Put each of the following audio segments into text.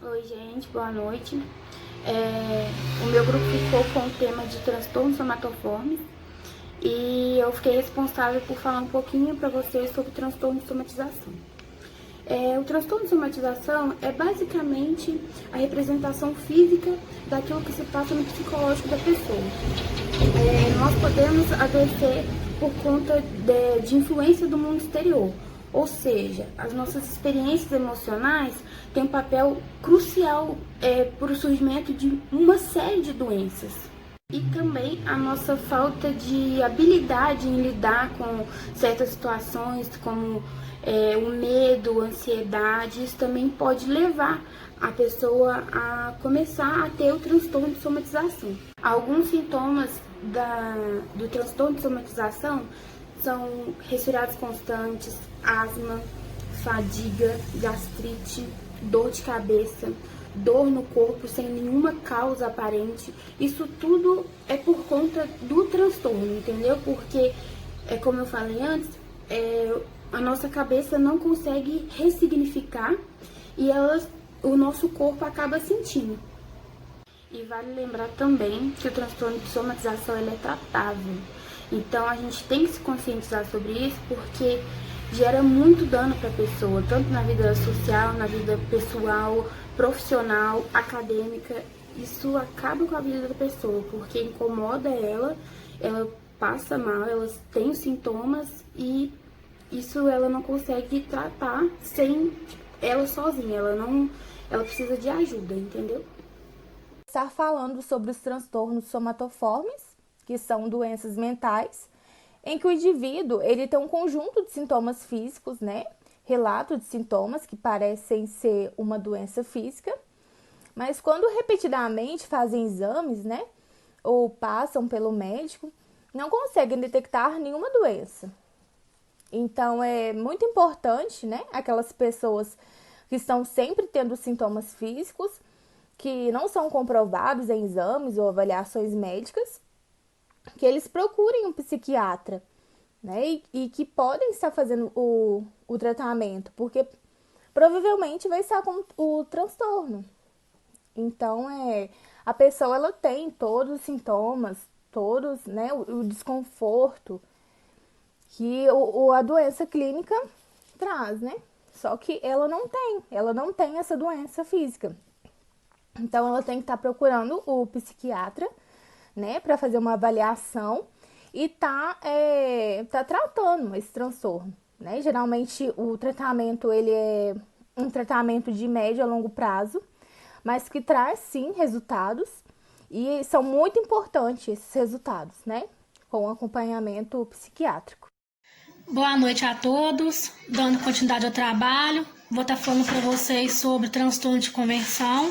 Oi, gente, boa noite. O meu grupo ficou com o tema de transtornos somatoformes e eu fiquei responsável por falar um pouquinho para vocês sobre transtorno de somatização. O transtorno de somatização é basicamente a representação física daquilo que se passa no psicológico da pessoa. Nós podemos adoecer por conta de influência do mundo exterior, ou seja, as nossas experiências emocionais têm um papel crucial para o surgimento de uma série de doenças. E também a nossa falta de habilidade em lidar com certas situações, como o medo, a ansiedade, isso também pode levar a pessoa a começar a ter o transtorno de somatização. Alguns sintomas do transtorno de somatização são resfriados constantes, asma, fadiga, gastrite, dor de cabeça, dor no corpo sem nenhuma causa aparente. Isso tudo é por conta do transtorno, entendeu? Porque, como eu falei antes, a nossa cabeça não consegue ressignificar e o nosso corpo acaba sentindo. E vale lembrar também que o transtorno de somatização ele é tratável. Então a gente tem que se conscientizar sobre isso porque gera muito dano para a pessoa, tanto na vida social, na vida pessoal, profissional, acadêmica. Isso acaba com a vida da pessoa porque incomoda ela passa mal, ela tem os sintomas e isso ela não consegue tratar sem ela sozinha, ela precisa de ajuda, entendeu? Estar falando sobre os transtornos somatoformes, que são doenças mentais, em que o indivíduo ele tem um conjunto de sintomas físicos, né? Relato de sintomas que parecem ser uma doença física, mas quando repetidamente fazem exames, né? Ou passam pelo médico, não conseguem detectar nenhuma doença. Então é muito importante, né? Aquelas pessoas que estão sempre tendo sintomas físicos que não são comprovados em exames ou avaliações médicas, que eles procurem um psiquiatra, né? E que podem estar fazendo o tratamento, porque provavelmente vai estar com o transtorno. Então, a pessoa ela tem todos os sintomas, todos, né, o desconforto que a doença clínica traz, né? Só que ela não tem essa doença física. Então, ela tem que estar procurando o psiquiatra, né, para fazer uma avaliação e tá tratando esse transtorno, né? Geralmente, o tratamento, ele é um tratamento de médio a longo prazo, mas que traz, sim, resultados e são muito importantes esses resultados, né? Com acompanhamento psiquiátrico. Boa noite a todos, dando continuidade ao trabalho. Vou estar falando para vocês sobre transtorno de conversão,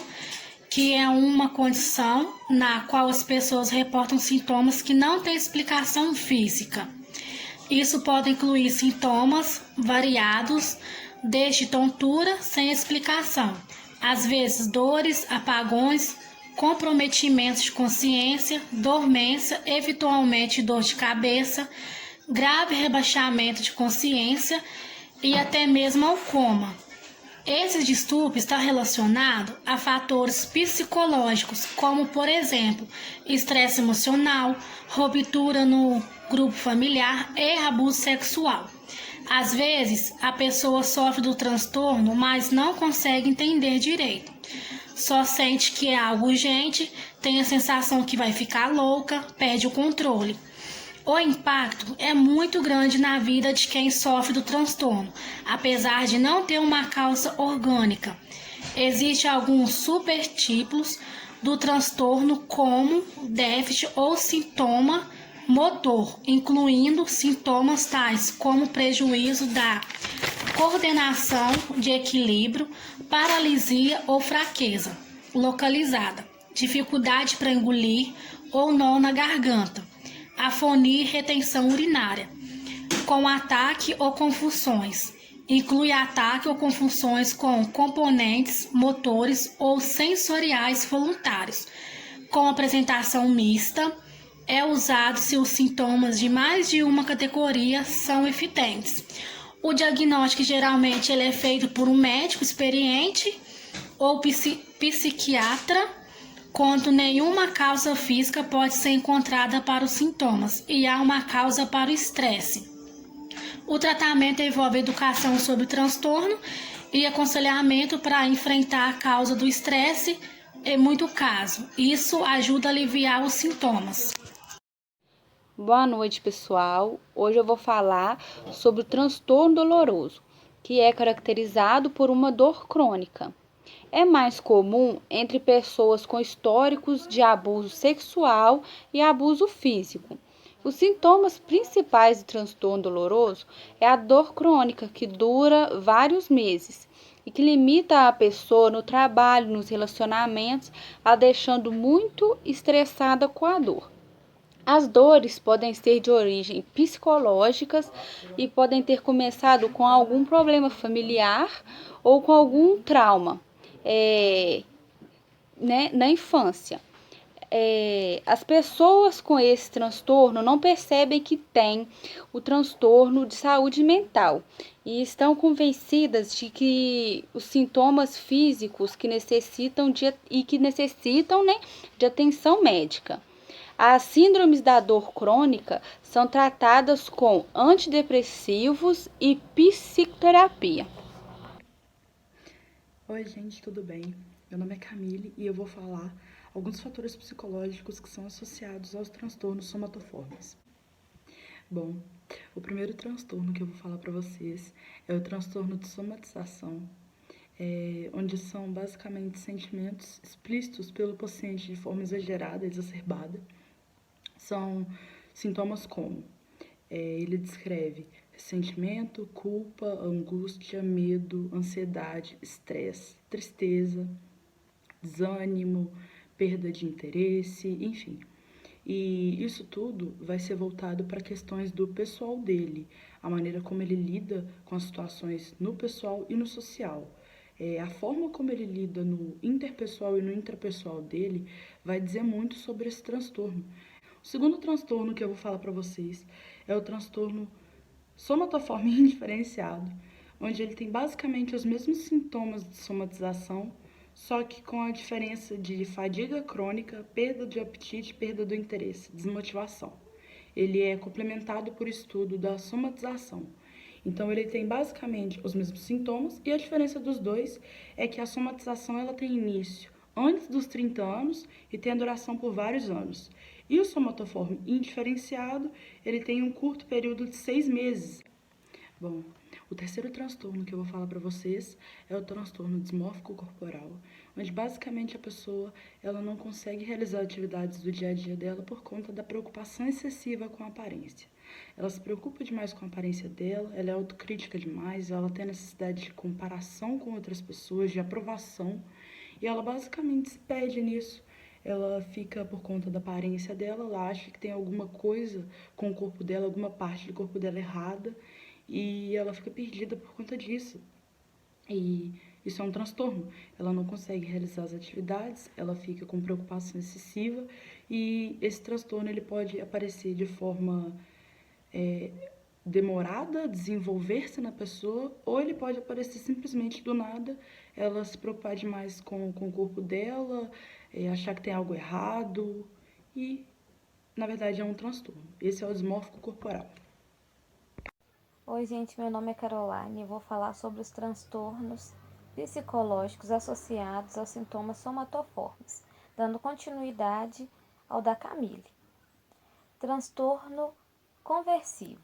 que é uma condição na qual as pessoas reportam sintomas que não têm explicação física. Isso pode incluir sintomas variados, desde tontura sem explicação, às vezes dores, apagões, comprometimentos de consciência, dormência, eventualmente dor de cabeça, grave rebaixamento de consciência e até mesmo ao coma. Esse distúrbio está relacionado a fatores psicológicos, como, por exemplo, estresse emocional, ruptura no grupo familiar e abuso sexual. Às vezes, a pessoa sofre do transtorno, mas não consegue entender direito. Só sente que é algo urgente, tem a sensação que vai ficar louca, perde o controle. O impacto é muito grande na vida de quem sofre do transtorno, apesar de não ter uma causa orgânica. Existem alguns supertipos do transtorno, como déficit ou sintoma motor, incluindo sintomas tais como prejuízo da coordenação, de equilíbrio, paralisia ou fraqueza localizada, dificuldade para engolir ou nó na garganta, afonia e retenção urinária, com ataque ou convulsões. Inclui ataque ou convulsões com componentes motores ou sensoriais voluntários. Com apresentação mista, é usado se os sintomas de mais de uma categoria são evidentes. O diagnóstico geralmente ele é feito por um médico experiente ou psiquiatra, quando nenhuma causa física pode ser encontrada para os sintomas e há uma causa para o estresse. O tratamento envolve educação sobre o transtorno e aconselhamento para enfrentar a causa do estresse em muito caso. Isso ajuda a aliviar os sintomas. Boa noite, pessoal. Hoje eu vou falar sobre o transtorno doloroso, que é caracterizado por uma dor crônica. É mais comum entre pessoas com históricos de abuso sexual e abuso físico. Os sintomas principais do transtorno doloroso é a dor crônica, que dura vários meses e que limita a pessoa no trabalho, nos relacionamentos, a deixando muito estressada com a dor. As dores podem ser de origem psicológicas e podem ter começado com algum problema familiar ou com algum trauma na infância. As pessoas com esse transtorno não percebem que têm o transtorno de saúde mental e estão convencidas de que os sintomas físicos que necessitam de atenção médica. As síndromes da dor crônica são tratadas com antidepressivos e psicoterapia. Oi, gente, tudo bem? Meu nome é Camille e eu vou falar alguns fatores psicológicos que são associados aos transtornos somatoformes. Bom, o primeiro transtorno que eu vou falar para vocês é o transtorno de somatização, onde são basicamente sentimentos explícitos pelo paciente de forma exagerada, exacerbada. São sintomas como ele descreve ressentimento, culpa, angústia, medo, ansiedade, estresse, tristeza, desânimo, perda de interesse, enfim. E isso tudo vai ser voltado para questões do pessoal dele, a maneira como ele lida com as situações no pessoal e no social. A forma como ele lida no interpessoal e no intrapessoal dele vai dizer muito sobre esse transtorno. O segundo transtorno que eu vou falar para vocês é o transtorno somatoforme indiferenciado, onde ele tem basicamente os mesmos sintomas de somatização, só que com a diferença de fadiga crônica, perda de apetite, perda do interesse, desmotivação. Ele é complementado por estudo da somatização. Então, ele tem basicamente os mesmos sintomas e a diferença dos dois é que a somatização ela tem início antes dos 30 anos e tem a duração por vários anos. E o somatoforme indiferenciado, ele tem um curto período de 6 meses. Bom, o terceiro transtorno que eu vou falar para vocês é o transtorno dismórfico corporal, onde basicamente a pessoa ela não consegue realizar atividades do dia a dia dela por conta da preocupação excessiva com a aparência. Ela se preocupa demais com a aparência dela, ela é autocrítica demais, ela tem necessidade de comparação com outras pessoas, de aprovação, e ela basicamente se perde nisso. Ela fica por conta da aparência dela, ela acha que tem alguma coisa com o corpo dela, alguma parte do corpo dela errada, e ela fica perdida por conta disso. E isso é um transtorno. Ela não consegue realizar as atividades, ela fica com preocupação excessiva, e esse transtorno ele pode aparecer de forma demorada, desenvolver-se na pessoa, ou ele pode aparecer simplesmente do nada, ela se preocupar demais com o corpo dela, achar que tem algo errado, e na verdade é um transtorno. Esse é o dismórfico corporal. Oi, gente, meu nome é Caroline e vou falar sobre os transtornos psicológicos associados aos sintomas somatoformes, dando continuidade ao da Camille. Transtorno conversivo.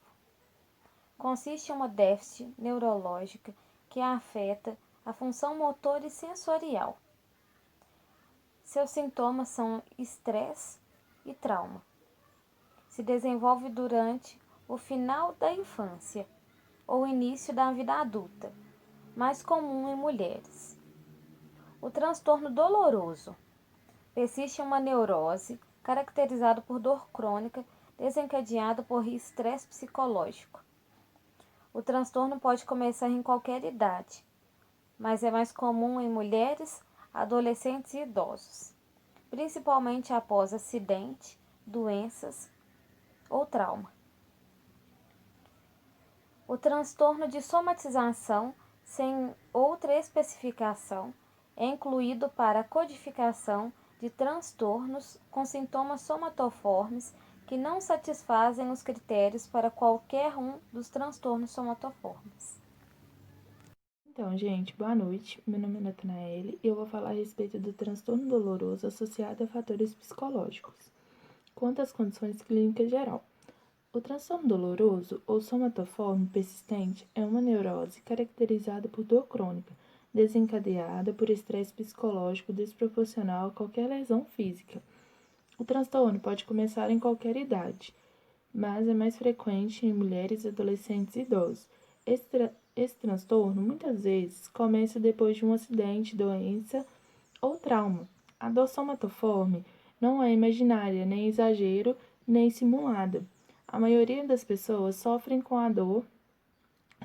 Consiste em uma déficit neurológica que afeta a função motor e sensorial. Seus sintomas são estresse e trauma. Se desenvolve durante o final da infância ou início da vida adulta, mais comum em mulheres. O transtorno doloroso persiste em uma neurose caracterizada por dor crônica desencadeada por estresse psicológico. O transtorno pode começar em qualquer idade, mas é mais comum em mulheres, adolescentes e idosos, principalmente após acidente, doenças ou trauma. O transtorno de somatização, sem outra especificação, é incluído para a codificação de transtornos com sintomas somatoformes que não satisfazem os critérios para qualquer um dos transtornos somatoformes. Então, gente, boa noite. Meu nome é Natanaele e eu vou falar a respeito do transtorno doloroso associado a fatores psicológicos, quanto às condições clínicas geral. O transtorno doloroso ou somatoforme persistente é uma neurose caracterizada por dor crônica, desencadeada por estresse psicológico desproporcional a qualquer lesão física. O transtorno pode começar em qualquer idade, mas é mais frequente em mulheres, adolescentes e idosos. Esse transtorno muitas vezes começa depois de um acidente, doença ou trauma. A dor somatoforme não é imaginária, nem exagero, nem simulada. A maioria das pessoas sofrem com a dor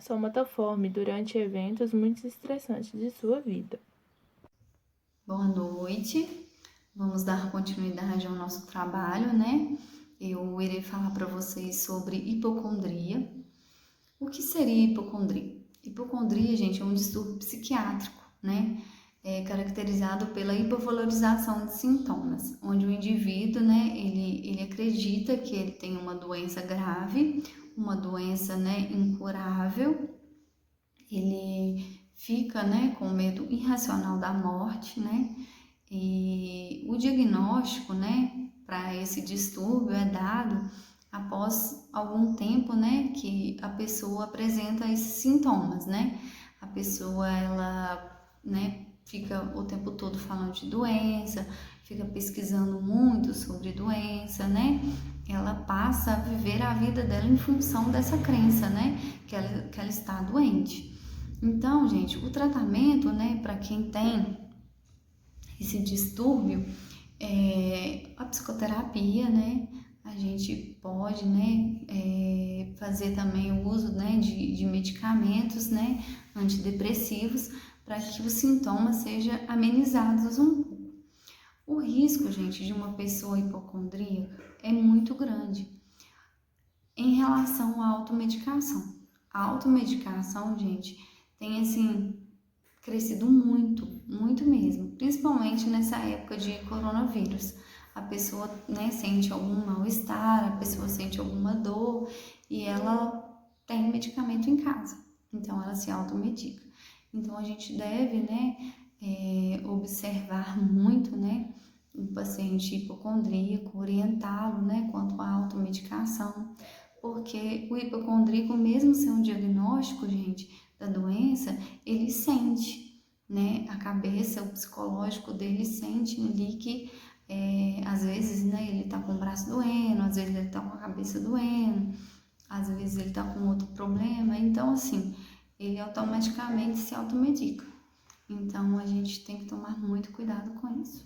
somatoforme durante eventos muito estressantes de sua vida. Boa noite, vamos dar continuidade ao nosso trabalho, né? Eu irei falar para vocês sobre hipocondria. O que seria hipocondria? Hipocondria, gente, é um distúrbio psiquiátrico, né? É caracterizado pela hipovalorização de sintomas, onde o indivíduo, né, ele acredita que ele tem uma doença grave, uma doença, né, incurável, ele fica, né, com medo irracional da morte, né, e o diagnóstico, né, para esse distúrbio é dado após algum tempo, né, que a pessoa apresenta esses sintomas, né, a pessoa, ela, né, fica o tempo todo falando de doença, fica pesquisando muito sobre doença, né, ela passa a viver a vida dela em função dessa crença, né, que ela está doente. Então, gente, o tratamento, né, para quem tem esse distúrbio, a psicoterapia, né, a gente pode, né, fazer também o uso, né, de medicamentos, né, antidepressivos, para que os sintomas sejam amenizados um pouco. O risco, gente, de uma pessoa hipocondríaca é muito grande em relação à automedicação. A automedicação, gente, tem, assim, crescido muito, muito mesmo, principalmente nessa época de coronavírus. A pessoa, né, sente algum mal-estar, a pessoa sente alguma dor e ela tem medicamento em casa, então ela se automedica. Então a gente deve, né, observar muito, né, o paciente hipocondríaco, orientá-lo, né, quanto à automedicação, porque o hipocondríaco, mesmo sem um diagnóstico, gente, da doença, ele sente, né, a cabeça, o psicológico dele sente ali que às vezes, né, ele tá com o braço doendo, às vezes ele tá com a cabeça doendo, às vezes ele tá com outro problema, então assim, ele automaticamente se automedica. Então a gente tem que tomar muito cuidado com isso.